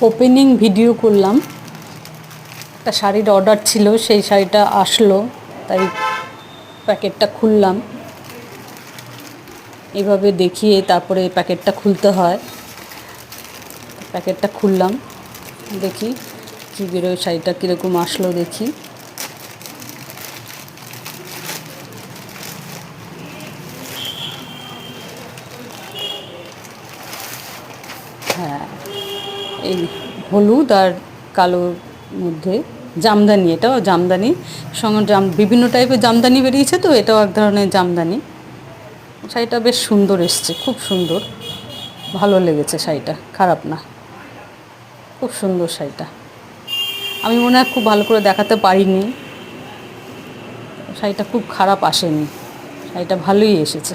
Opening video করলাম। একটা শাড়ির অর্ডার ছিল, সেই শাড়িটা আসলো, তাই প্যাকেটটা খুললাম। এভাবে দেখিয়ে তারপরে প্যাকেটটা খুলতে হয়। প্যাকেটটা খুললাম, দেখি কী বেরোয়, শাড়িটা কীরকম আসলো দেখি। হ্যাঁ, এই হলুদ আর কালোর মধ্যে জামদানি, এটাও জামদানি সঙ্গে বিভিন্ন টাইপের জামদানি বেরিয়েছে, তো এটাও এক ধরনের জামদানি। শাড়িটা বেশ সুন্দর এসছে, খুব সুন্দর, ভালো লেগেছে শাড়িটা, খারাপ না, খুব সুন্দর শাড়িটা। আমি মনে হয় খুব ভালো করে দেখাতে পারিনি, শাড়িটা খুব খারাপ আসেনি, শাড়িটা ভালোই এসেছে।